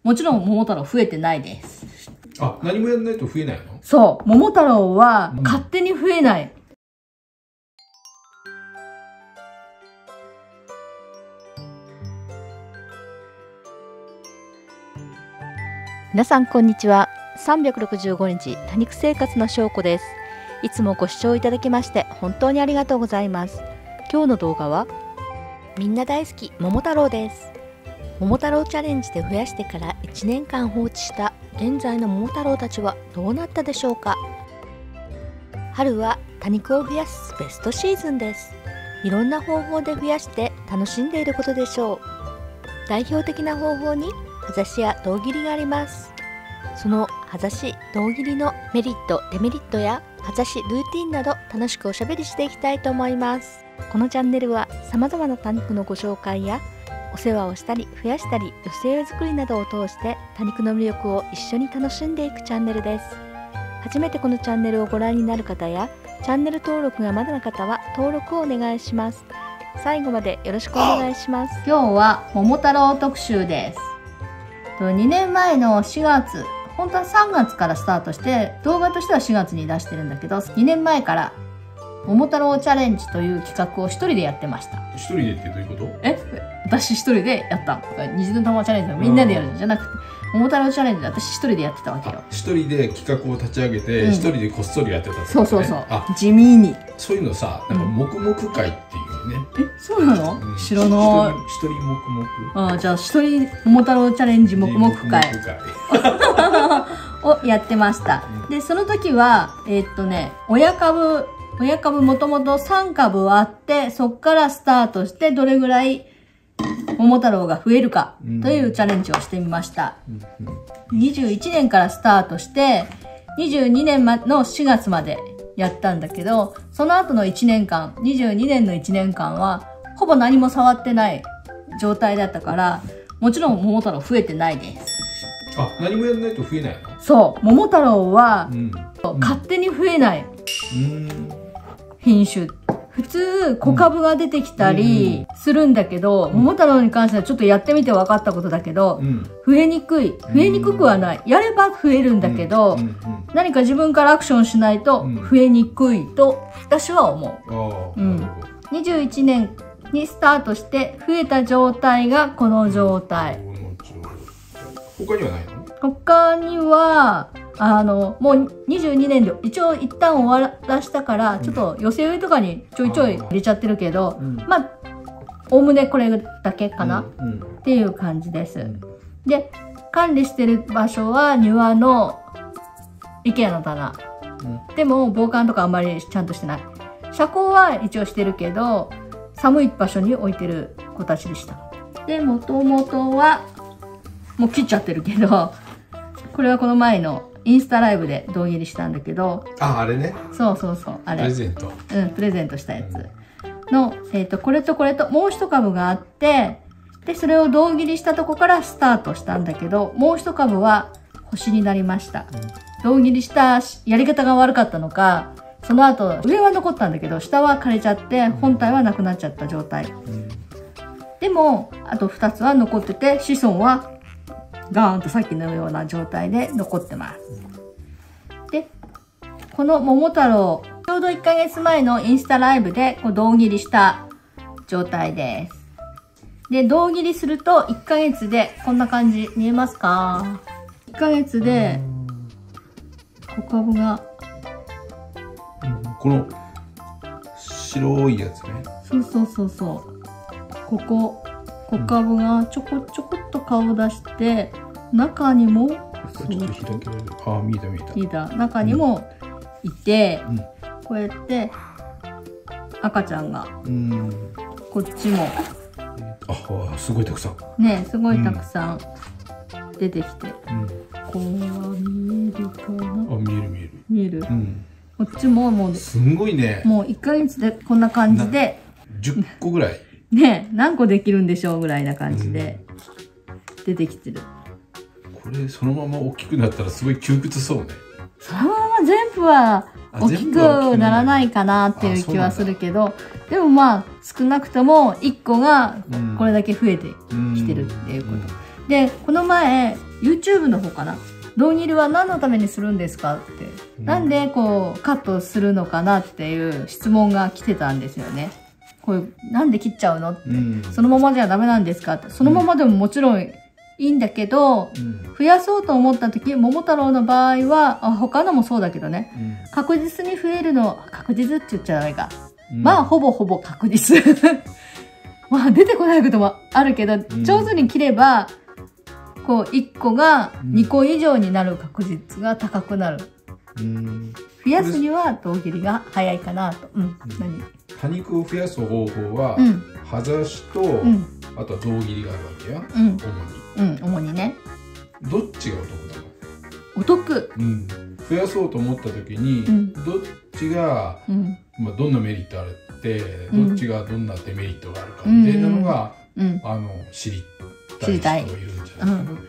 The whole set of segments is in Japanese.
もちろん桃太郎増えてないです。あ、何もやんないと増えないの？そう、桃太郎は勝手に増えない。皆さんこんにちは。365日多肉生活のしょうこです。いつもご視聴いただきまして本当にありがとうございます。今日の動画はみんな大好き桃太郎です。桃太郎チャレンジで増やしてから1年間放置した現在の桃太郎たちはどうなったでしょうか。春は多肉を増やすベストシーズンです。いろんな方法で増やして楽しんでいることでしょう。代表的な方法に葉ざしや胴切りがあります。その葉ざし胴切りのメリットデメリットや葉ざしルーティンなど楽しくおしゃべりしていきたいと思います。このチャンネルはさまざまな多肉のご紹介やお世話をしたり増やしたり寄せ植え作りなどを通して多肉の魅力を一緒に楽しんでいくチャンネルです。初めてこのチャンネルをご覧になる方やチャンネル登録がまだの方は登録をお願いします。最後までよろしくお願いします。今日は桃太郎特集です。2年前の4月、本当は3月からスタートして動画としては4月に出してるんだけど、2年前から桃太郎チャレンジという企画を一人でやってました。一人でってどういうこと？私一人でやった。虹の玉チャレンジはみんなでやるんじゃなくて、桃太郎チャレンジで私一人でやってたわけよ。一人で企画を立ち上げて、一人でこっそりやってたってことね。そう。地味に。そういうのさ、なんか黙々会っていうね。そうなの？知らない。一人黙々。ああ、じゃあ一人桃太郎チャレンジ黙々会をやってました。で、その時は、親株もともと3株あって、そっからスタートしてどれぐらい桃太郎が増えるかというチャレンジをしてみました。21年からスタートして、22年の4月までやったんだけど、その後の1年間、22年の1年間は、ほぼ何も触ってない状態だったから、もちろん桃太郎増えてないです。あ、何もやらないと増えないの？そう、桃太郎は、勝手に増えない品種。普通、小株が出てきたりするんだけど、桃太郎に関してはちょっとやってみて分かったことだけど、増えにくい。増えにくくはない。やれば増えるんだけど、何か自分からアクションしないと増えにくいと私は思う。21年にスタートして増えた状態がこの状態。他にはないの？他には、もう22年で一応一旦終わらしたから、ちょっと寄せ植えとかにちょいちょい入れちゃってるけど、まあ、おおむねこれだけかなっていう感じです。で、管理してる場所は庭の IKEA の棚。でも防寒とかあんまりちゃんとしてない。遮光は一応してるけど、寒い場所に置いてる子たちでした。で、もともとは、もう切っちゃってるけど、これはこの前のインスタライブで胴切りしたんだけど。あ、あれね。そう、あれ。プレゼント。プレゼントしたやつ。の、これとこれともう一株があって、で、それを胴切りしたとこからスタートしたんだけど、もう一株は星になりました。胴切りしたやり方が悪かったのか、その後、上は残ったんだけど、下は枯れちゃって、本体はなくなっちゃった状態。でも、あと2つは残ってて、子孫はガーンとさっきのような状態で残ってます。で、この桃太郎、ちょうど1ヶ月前のインスタライブで胴切りした状態です。で、胴切りすると1ヶ月でこんな感じ、見えますか？ 1 ヶ月で小株が、この白いやつね。そう。ここ、小株がちょこっと顔出して、中にも、ちょっと開けられる。あ、見えた。中にもいて、こうやって赤ちゃんが、こっちも、あ、すごいたくさん。ね、すごいたくさん出てきて、こうは見えるかな？あ、見える。こっちももう、すごいね。もう1ヶ月でこんな感じで、10個ぐらい。ね、何個できるんでしょうぐらいな感じで出てきてる。これそのまま大きくなったらすごい窮屈そうね。そのまま全部は大きくならないかなっていう気はするけど、でもまあ少なくとも1個がこれだけ増えてきてるっていうこと。で、この前 YouTube の方かな。胴切りは何のためにするんですかって、なんでこうカットするのかなっていう質問が来てたんですよね。これなんで切っちゃうのって、そのままじゃダメなんですかって。そのままでももちろんいいんだけど、増やそうと思った時、桃太郎の場合は、他のもそうだけどね、確実に増えるの、確実って言っちゃダメか。まあほぼほぼ確実。まあ出てこないこともあるけど、上手に切れば、こう1個が2個以上になる確率が高くなる。増やすには胴切りが早いかなと。何？多肉を増やす方法は、葉ざしと、あとは胴切りがあるわけや。主に。主にね。どっちがお得なの？お得。増やそうと思った時に、どっちが、まあどんなメリットあるって、どっちがどんなデメリットがあるかみたいなのが、知りたい人もいるんじゃないかな。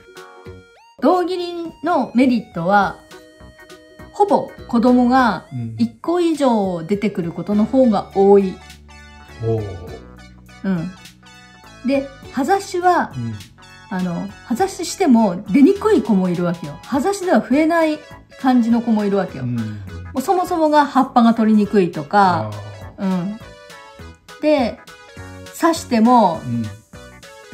胴切りのメリットは、ほぼ子供が1個以上出てくることの方が多い。で、葉ざしは、葉ざししても出にくい子もいるわけよ。葉ざしでは増えない感じの子もいるわけよ。もうそもそもが葉っぱが取りにくいとか、で、刺しても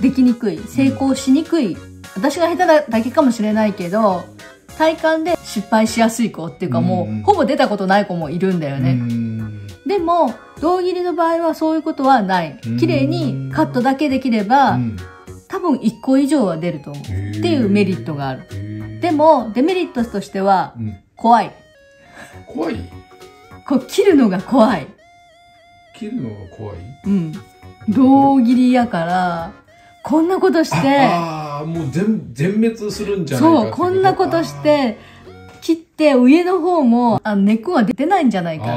できにくい、成功しにくい。私が下手なだけかもしれないけど、体感で失敗しやすい子っていうか、もうほぼ出たことない子もいるんだよね。でも胴切りの場合はそういうことはない。綺麗にカットだけできれば、多分1個以上は出ると思うっていうメリットがある。でもデメリットとしては怖い。怖い？こう切るのが怖い。切るのが怖い？胴切りやからこんなことして、もう全滅するんじゃないかって。そう、こんなことして切って上の方も根っこが出ないんじゃないかって。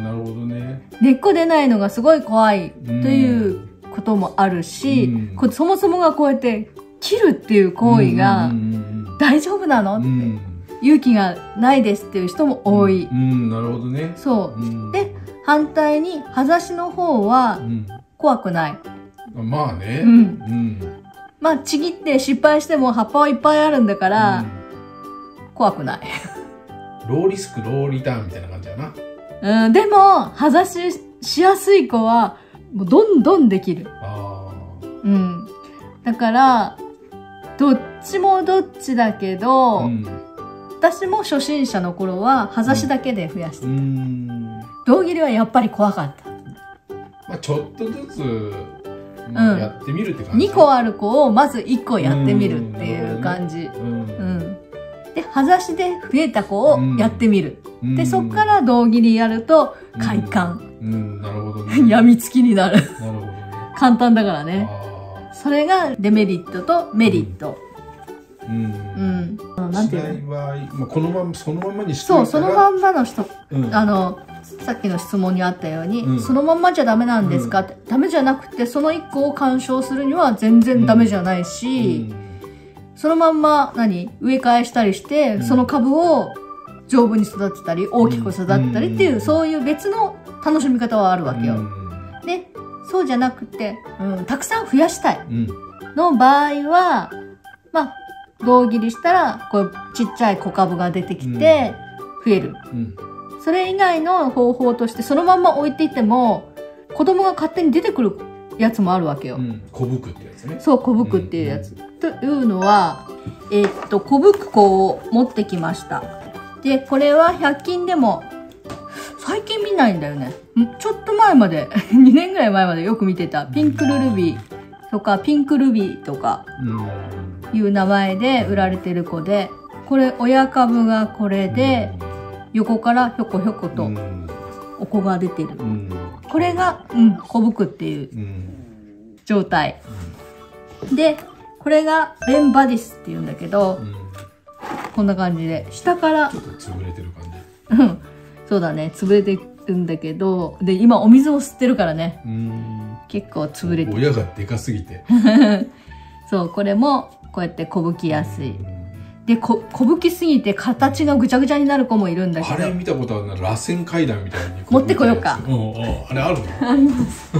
なるほどね。根っこ出ないのがすごい怖いということもあるし、そもそもがこうやって切るっていう行為が大丈夫なのって、勇気がないですっていう人も多い。なるほどね。そう。で、反対に葉ざしの方は怖くない。まあね。まあちぎって失敗しても葉っぱはいっぱいあるんだから、怖くない。ローリスクローリターンみたいな感じだな。でも葉ざししやすい子はもうどんどんできる。だからどっちもどっちだけど、私も初心者の頃は葉ざしだけで増やしてた。胴切りはやっぱり怖かった。まあちょっとずつやってみるって感じ。2個ある子をまず1個やってみるっていう感じ。で、葉ざしで増えた子をやってみる。で、そっから胴切りやると快感。なるほどね。やみつきになる。なるほどね。簡単だからね。それがデメリットとメリット。なんていうの？このままそのままにしてそう、そのまんまの人、さっきの質問にあったように、そのまんまじゃダメなんですかって、ダメじゃなくて、その1個を鑑賞するには全然ダメじゃないし、そのまんま植え替えしたりして、その株を丈夫に育てたり、大きく育てたりっていう、そういう別の楽しみ方はあるわけよ。で、そうじゃなくて、たくさん増やしたいの場合は、まあ、胴切りしたら、こうちっちゃい小株が出てきて、増える。それ以外の方法として、そのまんま置いていても、子供が勝手に出てくるやつもあるわけよ。小ぶくってやつね。そう、小ぶくっていうやつ。というのは、小ぶく子を持ってきました。で、これは100均でも、最近見ないんだよね。ちょっと前まで、2年ぐらい前までよく見てた。ピンクルルビーとか、ピンクルビーとか、いう名前で売られてる子で、これ、親株がこれで、横からひょこひょことお子が出てる。これが、小ぶくっていう状態。で、これがレンバディスっていうんだけど、こんな感じで、下から。ちょっと潰れてる感じ。そうだね、潰れてるんだけど、で、今お水を吸ってるからね。結構潰れてる。親がでかすぎて。そう、これもこうやって小ぶきやすい。で、小ぶきすぎて形がぐちゃぐちゃになる子もいるんだけど。あれ見たことあるな、螺旋階段みたいに。持ってこようか。あれあるの？あります。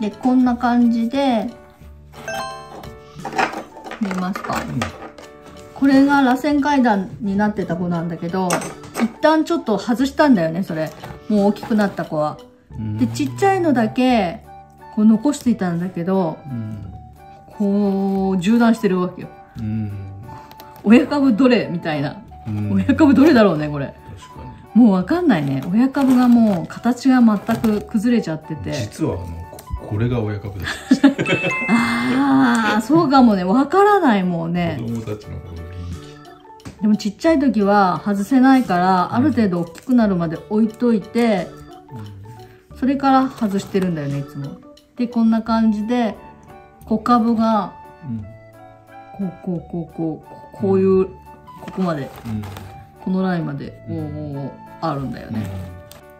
で、こんな感じで、見えますか？これが螺旋階段になってた子なんだけど、一旦ちょっと外したんだよね、それ。もう大きくなった子は。で、ちっちゃいのだけ、こう残していたんだけど、こう、縦断してるわけよ。親株どれみたいな。親株どれだろうね、これ。確かに。もうわかんないね。親株がもう形が全く崩れちゃってて。実はこれが親株です。ああ、そうかもね。わからないもんね。子供たちの方が元気。でもちっちゃい時は外せないから、ある程度大きくなるまで置いといて、それから外してるんだよね、いつも。で、こんな感じで、子株が、こういう、ここまで、このラインまで、あるんだよね。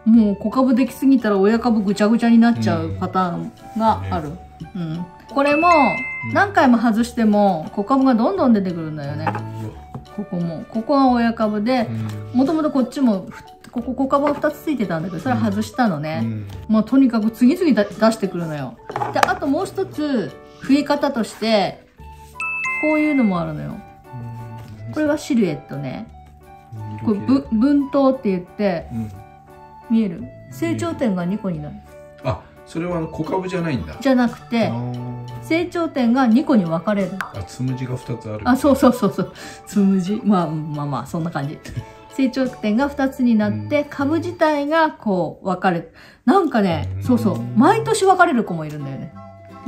もう子株できすぎたら親株ぐちゃぐちゃになっちゃうパターンがある。これも、何回も外しても、子株がどんどん出てくるんだよね。ここが親株で、もともとこっちも、子株が2つついてたんだけど、それ外したのね。もうとにかく次々出してくるのよ。で、あともう一つ、増え方として、こういうのもあるのよ。これはシルエットね。これ分頭って言って、見える？成長点が2個になる。あ、それは子株じゃないんだ。じゃなくて、成長点が2個に分かれる。あ、つむじが2つある。あ、そう。つむじ。まあ、そんな感じ。成長点が2つになって、株自体がこう分かれる。なんかね、毎年分かれる子もいるんだよね。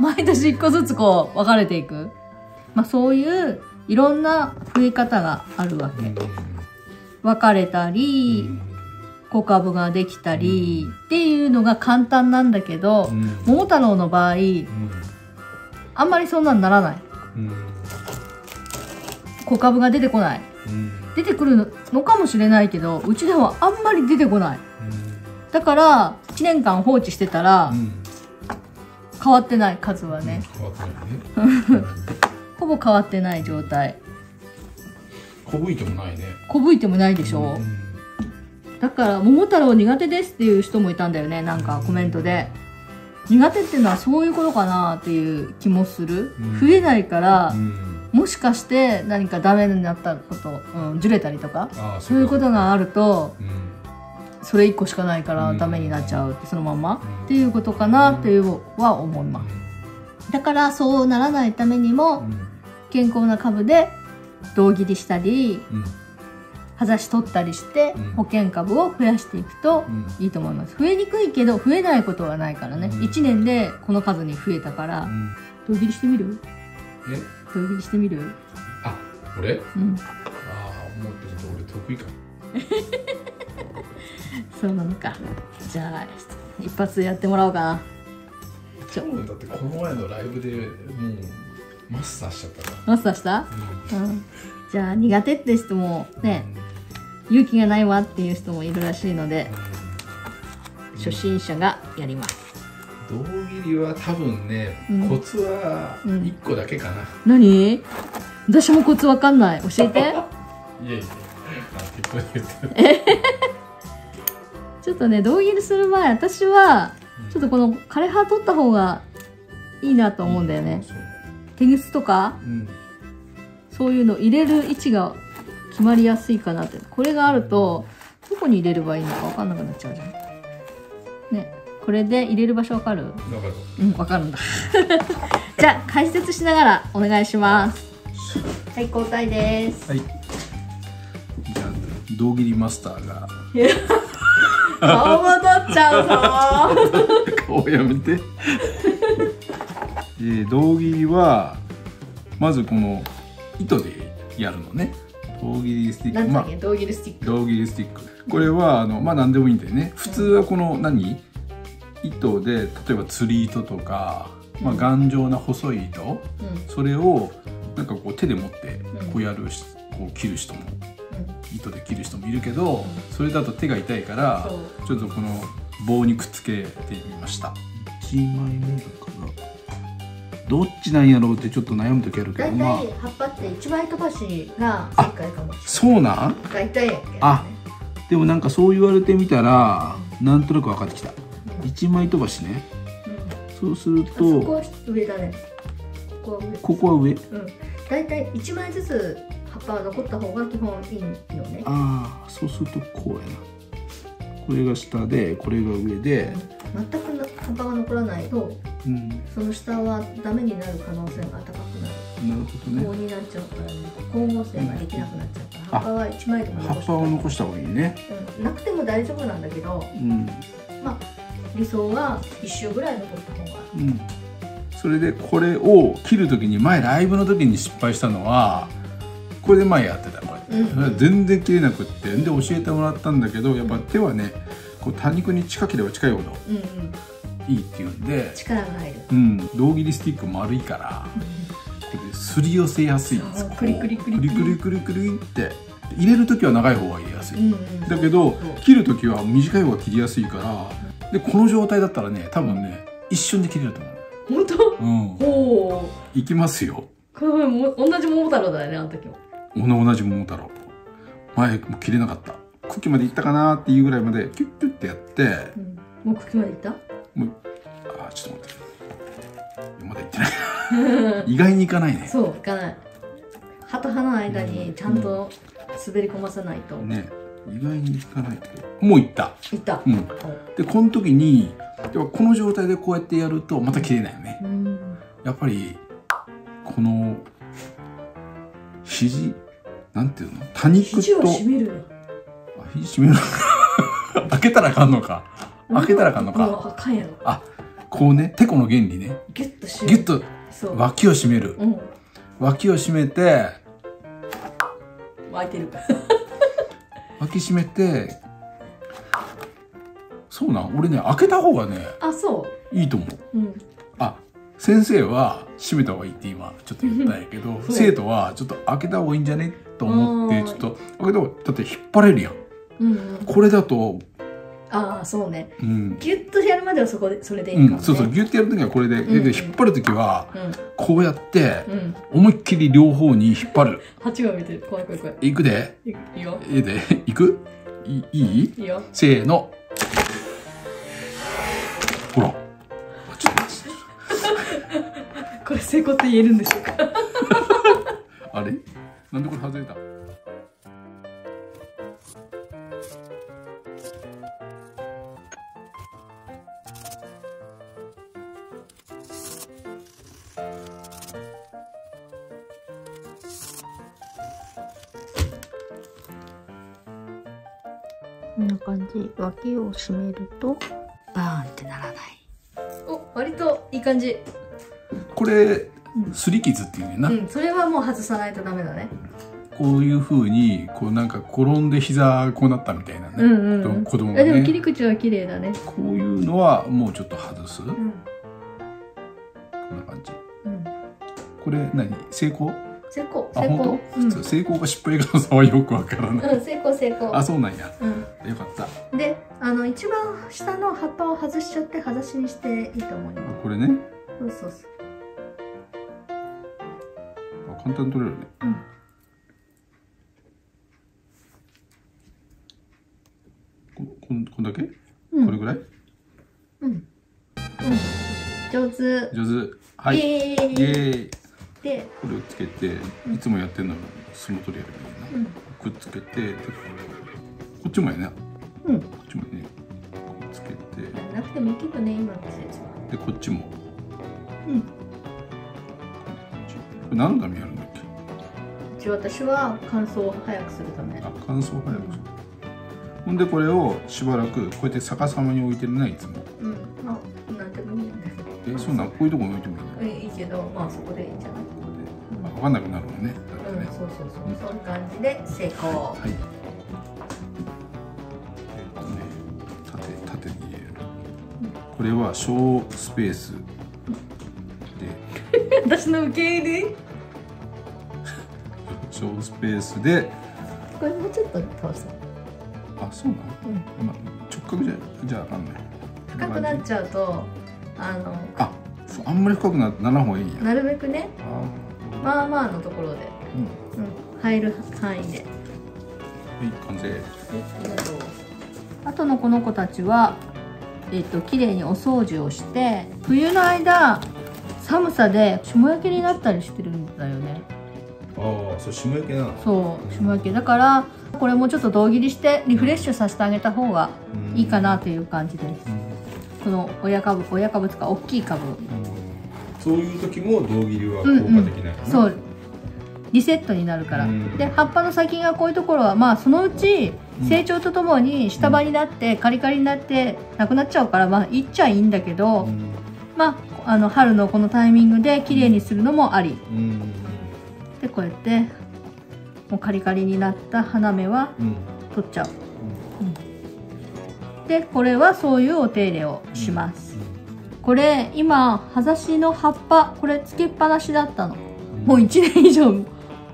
毎年1個ずつこう分かれていく。まあそういういろんな増え方があるわけ。分かれたり、子株ができたりっていうのが簡単なんだけど、桃太郎の場合、あんまりそんなにならない。子株が出てこない。出てくるのかもしれないけど、うちではあんまり出てこない。だから、1年間放置してたら、変わってない、数はね。ほぼ変わってない状態。こぶいてもないね。こぶいてもないでしょ。だから、桃太郎苦手ですっていう人もいたんだよね、なんかコメントで。苦手っていうのはそういうことかなっていう気もする。増えないから、もしかして何かダメになったこと、ずれたりとか、そういうことがあると、それ1個しかないからダメになっちゃうって、そのままっていうことかなっていうは思います。だからそうならないためにも、健康な株で胴切りしたり、外し取ったりして保険株を増やしていくといいと思います。増えにくいけど増えないことはないからね。1年でこの数に増えたから、胴切りしてみる？胴切りしてみる？あ、俺？ああ、思ってると俺得意かも。そうなのか。じゃあ一発やってもらおうかな。だってこの前のライブでもうマスターしちゃったから。マスターした？じゃあ苦手って人もね、勇気がないわっていう人もいるらしいので、初心者がやります。胴切りは多分ね、コツは1個だけかな。何？私もコツわかんない。教えて。いや適当に言ってる。ちょっとね、胴切りする前、私はちょっとこの枯葉取った方がいいなと思うんだよね。テグスとか、そういうの入れる位置が決まりやすいかなって。これがあるとどこに入れればいいのか分かんなくなっちゃうじゃんね。これで入れる場所分かる？分かるんだ。じゃあ解説しながらお願いします。はい、交代です。はい、じゃあ胴切りマスターが顔も取っちゃうぞ。顔やめて。胴切りはまずこの糸でやるのね。胴切りスティック。なんだっけ、胴切りスティック。胴切りスティック。これはまあ何でもいいんだよね。普通はこの糸で、例えば釣り糸とか、まあ頑丈な細い糸、それをなんかこう手で持ってこうやる、こう切る人も、糸で切る人もいるけど、それだと手が痛いからちょっとこの棒にくっつけてみました。1枚目だからどっちなんやろうってちょっと悩む時あるけど、まあ葉っぱって一枚飛ばしが正解かもしれない。そうなん？が痛いやっけ。あ、でもなんかそう言われてみたらなんとなく分かってきた。一枚飛ばしね。そうするとここは上だね。ここは上。だいたい1枚ずつ葉っぱが残った方が基本いいよね。ああ、そうするとこうやな。これが下でこれが上で、全く葉っぱが残らないと、その下はダメになる可能性が高くなる。なるほどね。こうになっちゃうからね、光合成ができなくなっちゃうから、葉っぱは1枚でも葉っぱを残した方がいいね。なくても大丈夫なんだけど、まあ理想は1周ぐらい残った方が。それでこれを切る時に、前ライブの時に失敗したのはこれで前やってた。これ全然切れなくって、で教えてもらったんだけど、やっぱ手はね、こう多肉に近ければ近いほどいいっていうんで、力が入る。胴切りスティック丸いから、これですり寄せやすいんです。クリクリクリクリクリクリクリって入れる時は長い方が入れやすい。だけど切る時は短い方が切りやすいから、でこの状態だったらね、多分ね一瞬で切れると思う。本当？おお。いきますよ。これも同じ桃太郎だよね、あの時も。同じ桃太郎。前も切れなかった。茎までいったかなっていうぐらいまでキュッキュッってやって、もう茎までいった？もうちょっと待って。まだいってない。意外にいかないね。そう、いかない。葉と葉の間にちゃんと滑り込ませないと。ね、意外にいかないけど、もういった。いった。でこの時に、この状態でこうやってやるとまた切れないよね。やっぱりこの肘、なんていうの、多肉と肘を締めるよ。肘締める。開けたらあかんのか。開けたらあかんのか。あかんやろ。あ、こうね、てこの原理ね。ギュッと締める。ギュッと脇を締める。脇を締めて。湧いてる。脇締めて。そうなん、俺ね、開けた方がね。あ、そう。いいと思う。あ、先生は閉めた方がいいって今ちょっと言ったんやけど、生徒はちょっと開けた方がいいんじゃねと思って、ちょっと開けた方が、だって引っ張れるやん。これだと。ああ、そうね。ギュッとやるまではそれでいいかもね。そうそう、ギュッとやるときはこれで、引っ張るときはこうやって思いっきり両方に引っ張る。蜂が見てる。怖い怖い怖い。いくで。いいよ。いいで。いく。いい？いいよ。せーの。ほら。これ成功って言えるんでしょうか。あれ？なんでこれ外れた？こんな感じ。脇を締めるとバーンってならない。お、割といい感じ。これすり傷っていうねんな。それはもう外さないとダメだね。こういう風にこうなんか転んで膝こうなったみたいなね。子供がね。でも切り口は綺麗だね。こういうのはもうちょっと外す。こんな感じ。これ何？成功？成功。あ、本当？普通成功か失敗かの差はよくわからない。成功成功。あ、そうなんや。よかった。で、一番下の葉っぱを外しちゃって葉差しにしていいと思います。これね。そうそうそう。簡単に取れるね。こんだけ？これぐらい？上手。上手。はい。イエーイ。で、これをつけて、いつもやってるのは相撲取りやるみたいな。くっつけて、こっちもやね。こっちもね。くっつけて。なくてもいいけどね、今の季節は。で、こっちも。これ何のためにやるんだっけ？私は乾燥を早くするため。あ、乾燥を早くする。ほんでこれをしばらくこうやって逆さまに置いてるね、いつも。まあ、なんでもいいんだけど。そんなこういうところに置いてもいいの？いいけど、まあそこでいいんじゃない？分かんなくなるもんね。そうそうそう。そんな感じで成功。はい。縦に入れる。これは小スペースで。私の受け入れ。小スペースで。これもうちょっと倒す。あ、そうなの？まあ直角じゃあかんない。深くなっちゃうとあんまり深くならん方がいいんや。なるべくね。まあまあのところで、入る範囲で。はい、完成。ありがとう。あとのこの子たちは綺麗にお掃除をして、冬の間寒さで霜焼けになったりしてるんだよね。ああ、そう、霜焼けなの。そう霜焼けだから、これもちょっと胴切りしてリフレッシュさせてあげた方がいいかなという感じです。この親株とか大きい株、そういう時も胴切りは効果的なのね。そうリセットになるから。で葉っぱの先がこういうところはまあそのうち成長とともに下葉になってカリカリになってなくなっちゃうから、まあいっちゃいいんだけど、まあ春のこのタイミングで綺麗にするのもあり。でこうやってもうカリカリになった花芽は取っちゃう。でこれはそういうお手入れをします。これ今葉ざしの葉っぱこれつけっぱなしだったの。もう1年以上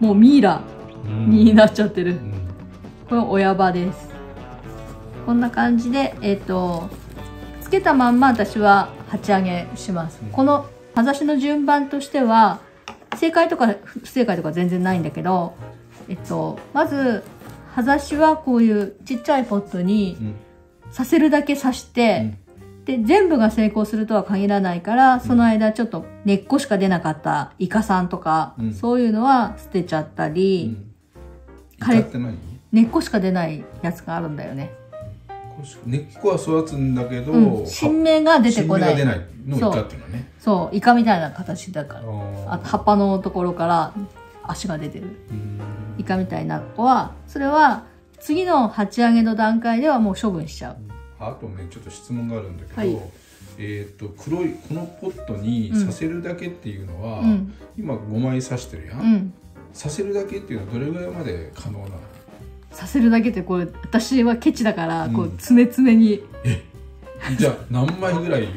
もうミイラになっちゃってる。これ親葉です。こんな感じでつけたまんま私は鉢上げします。この葉ざしの順番としては正解とか不正解とか全然ないんだけど、まず葉ざしはこういうちっちゃいポットにさせるだけ刺して、で全部が成功するとは限らないから、その間ちょっと根っこしか出なかったイカさんとか、そういうのは捨てちゃったり、根っこしか出ないやつがあるんだよね。根っこは育つんだけど、新芽が出てこない。新芽が出ないのイカっていうのね。そう、イカみたいな形だから。あと葉っぱのところから足が出てる。イカみたいな子は、それは次の鉢上げの段階ではもう処分しちゃう。あとね、ちょっと質問があるんだけど、黒いこのポットにさせるだけっていうのは、今5枚刺してるやん。させるだけっていうのはどれぐらいまで可能なの？させるだけってこれ私はケチだからこう詰め詰めに。じゃあ何枚ぐらい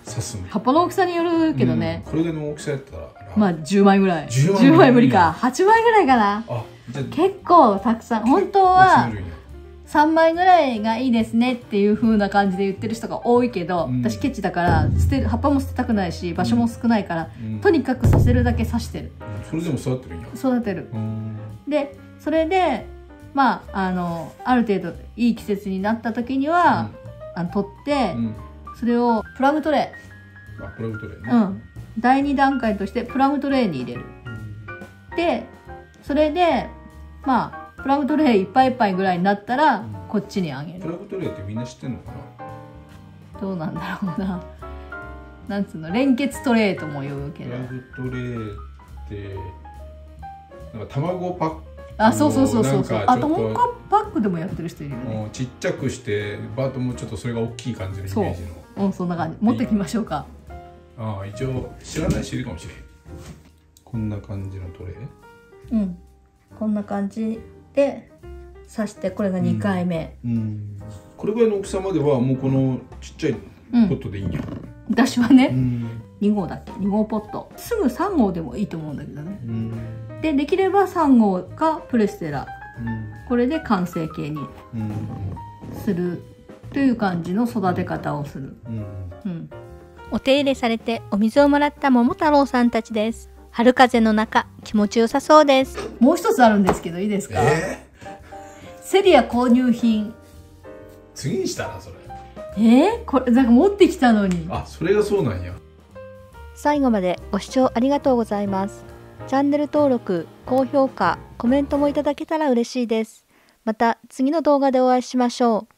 刺すの？葉っぱの大きさによるけどね。これぐらいの大きさやったらまあ10枚ぐらい。10枚無理か。8枚ぐらいかな。結構たくさん。本当は3枚ぐらいがいいですねっていう風な感じで言ってる人が多いけど、私ケチだから葉っぱも捨てたくないし場所も少ないから、とにかくさせるだけ刺してる。それでも育ってるんや。育てる。でそれでまあある程度いい季節になった時には、取って、それをプラムトレー。プラムトレーね。第2段階としてプラムトレーに入れる。でそれでまあプラムトレーいっぱいいっぱいぐらいになったら、こっちにあげる。プラムトレーってみんな知ってんのかな？どうなんだろうな。なんつうの、連結トレーとも言うけど。プラムトレーってなんか卵パック。そうそうそうそう。卵パックでもやってる人いるよね。ちっちゃくしてバートもちょっとそれが大きい感じのイメージの。そんな感じ。持ってきましょうか。一応知らない人いるかもしれん。こんな感じのトレー。こんな感じで刺して、これが2回目。これぐらいの大きさまではもうこのちっちゃいポットでいいんや。私はね、2号だっけ、2号ポット。すぐ3号でもいいと思うんだけどね。できれば3号かプレステラ、これで完成形にするという感じの育て方をする。お手入れされてお水をもらった桃太郎さんたちです。春風の中、気持ちよさそうです。もう一つあるんですけどいいですか？セリア購入品。次にしたらそれ。これなんか持ってきたのに。それがそうなんや。最後までご視聴ありがとうございます。チャンネル登録、高評価、コメントもいただけたら嬉しいです。また次の動画でお会いしましょう。